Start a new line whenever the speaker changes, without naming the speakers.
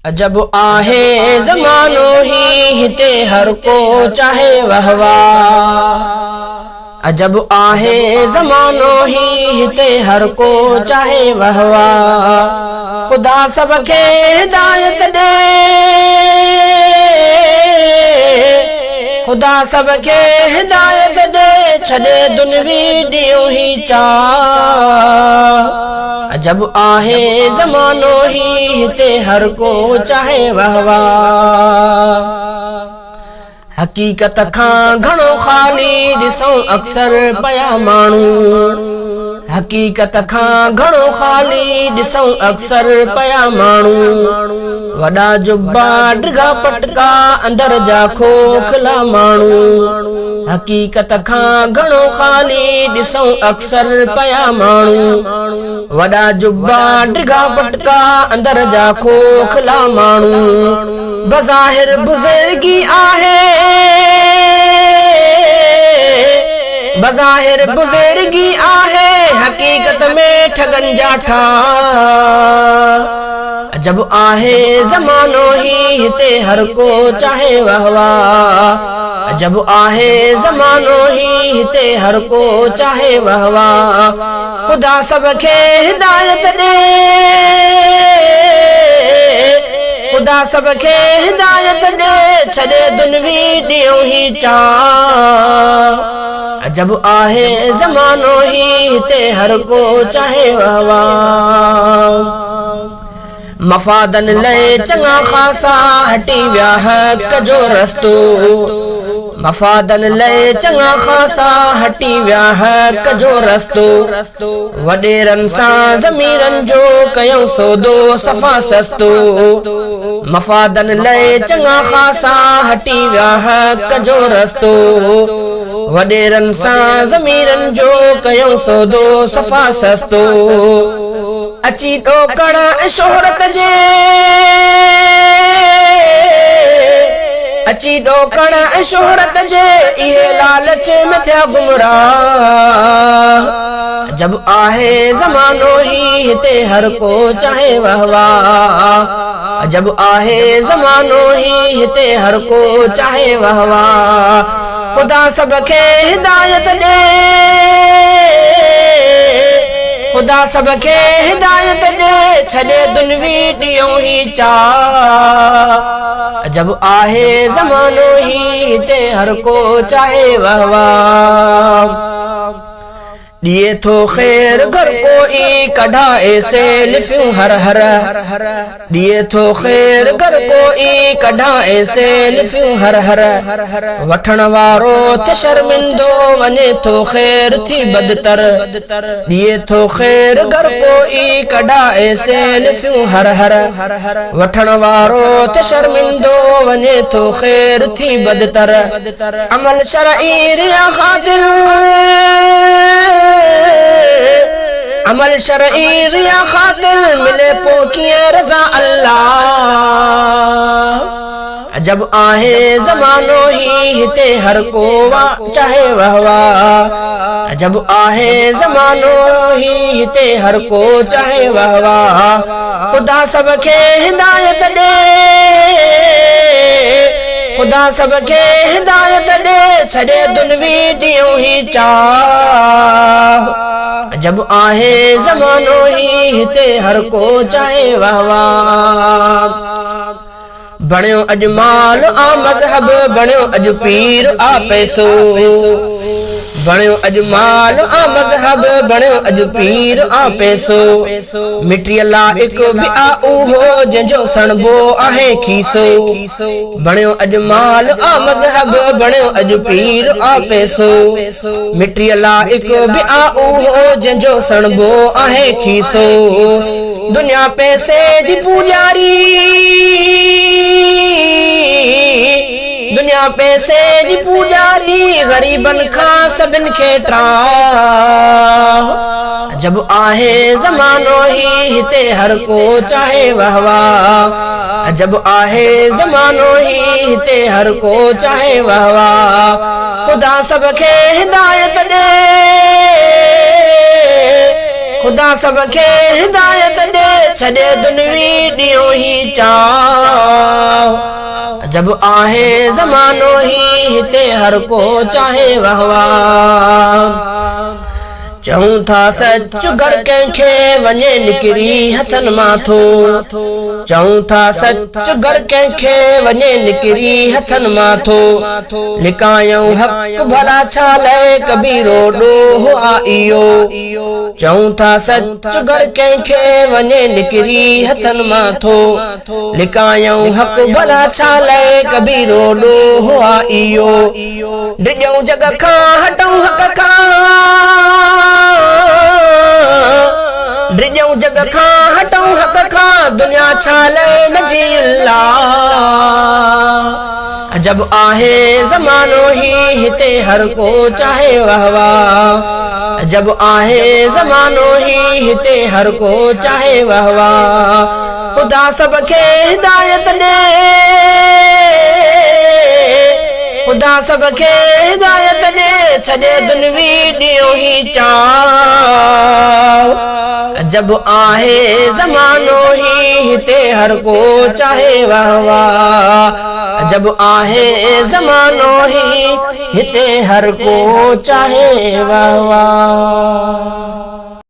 अजब आहे ज़मानो ही हिते हर को चाहे वहवा। अजब आहे ज़मानो ही हिते हर को चाहे वहवा। खुदा सबके हिदायत दे, खुदा सबके हिदायत दे, छॾे दुनवी ॾींहुं ही चाह। अजब आहे ज़मानो ही हिते हर को चाहे वहवा। हकीकत खां घणो ख़ाली ॾिसूं अक्सर पया माण्हू। हकीकत खां घणो ख़ाली ॾिसूं अक्सर पया माण्हू। वॾा जुब्बा डिघा पटका अंदर जा खोखला माण्हू। हकीकत खां घणो ख़ाली ॾिसूं अक्सर पया माण्हू। वॾा जुब्बा डिघा पटका अंदर जा खोखला माण्हू। बज़ाहिर बुज़ुर्गी आहे, बज़ाहिर बुज़ुर्गी आहे, हकीकत में ठगन जा ठाह। अजब आहे ज़मानो ही हिते हर को चाहे वहवा। अजब आहे ज़मानो ही हिते हर को चाहे वहवा। खुदा सबके हिदायत दे, खुदा सबके हिदायत दे, छॾे दुनवी ॾींहुं ही चाह। अजब आहे ज़मानो ही हिते हर को चाहे वहवा। मफ़ादन लए चङा ख़ासा हटी विया हक़ जो रस्तो। मफ़ादन लए चङा ख़ासा हटी विया हक़ जो रस्तो। वॾेरनि सां ज़मीरनि जो कयूं सौदो सफ़ा सस्तो। मफ़ादन लए चङा ख़ासा हटी विया हक़ जो रस्तो। वॾेरनि सां ज़मीरनि जो कयूं सौदो सफ़ा सस्तो। अची ॾोकड़ शोहरत जे, अची ॾोकड़ शोहरत जे, इहे लालच में थिया गुमराह। अजब आहे ज़मानो ही हिते हर को चाहे वहवा। अजब आहे ज़मानो ही हिते हर को चाहे वहवा। खुदा सबके हिदायत दे, खुदा सबके हिदायत दे, छॾे दुनवी ॾींहुं ही चाह। अजब आहे ज़मानो ही हिते हर को चाहे वहवा। दिए थो ख़ैर घर कोई कढाए से लिफ्यूं हर हर। दिए थो ख़ैर घर कोई कढाए से लिफ्यूं हर हर। वठण वारो थे शर्मिंदो, वञे थो ख़ैर थी बदतर। दिए थो ख़ैर घर कोई कढाए से लिफ्यूं हर हर। वठण वारो थे शर्मिंदो, वञे थो ख़ैर थी बदतर। अमल शरई रिया ख़ातिर, अमल शरई रिया ख़ातिर, मिले पो कीअं रज़ा अल्लाह। अजब आहे ज़मानो ही हिते हर को चाहे वहवा। अजब आहे ज़मानो ही हिते हर को चाहे वहवा। खुदा सबके हिदायत दे, खुदा सबके हिदायत दे, छॾे दुनवी ॾींहुं ही चाह। अजब आहे ज़मानो ही हिते हर को चाहे वहवा। बणियो अॼु माल आ मज़हब, बणियो अॼु पीर आ पैसो। बणियो अॼु माल आ मज़हब, बणियो अॼु पीर आ पैसो। मिटीअ लाइक़ बि आ उहो जंहिंजो सणबो आहे खीसो। बणियो अॼु माल आ मज़हब, बणियो अॼु पीर आ पैसो। मिटीअ लाइक़ बि आ उहो जंहिंजो सणबो आहे खीसो। दुनिया पैसे जी पुॼारी, दुनिया पैसे जी पुॼारी, ग़रीबनि खां सभिनि खे त्राह। अजब आहे ज़मानो ही हिते हर को चाहे वहवा। अजब आहे ज़मानो ही हिते हर को चाहे वहवा। खुदा सबके हिदायत दे, खुदा सबके हिदायत दे छॾे दुनिवी ॾियो ही चाव जब आहे ज़मानो ही हिते हर को चाहे वहवा चऊं था सच घर कंहिंखे वञे निकिरी हथन माथो चऊं था सच घर कंहिंखे वञे निकिरी हथन माथो लिकायूं हक भला छा लए कबीरो ॾोहो आ इहो चऊं था सच घर कंहिंखे वञे निकिरी हथन माथो लिकायूं हक भला छा लए कबीरो ॾोहो आ इहो डिॼऊं जग खां हटऊं हक खां ड्रिजऊं जग खां हटऊं हक खां दुनिया छाले नजी अल्लाह जब आहे ज़मानो ही हिते हर को चाहे वहवा जब आहे ज़मानो ही हिते हर को चाहे वहवा खुदा सबके हिदायत दे खुदा सबके हिदायत दे छॾे दुनिवी ॾियो ही चाव जब आहे ज़मानो ही हिते हर को चाहे वहवा जब आहे ज़मानो ही हिते हर को चाहे वहवा।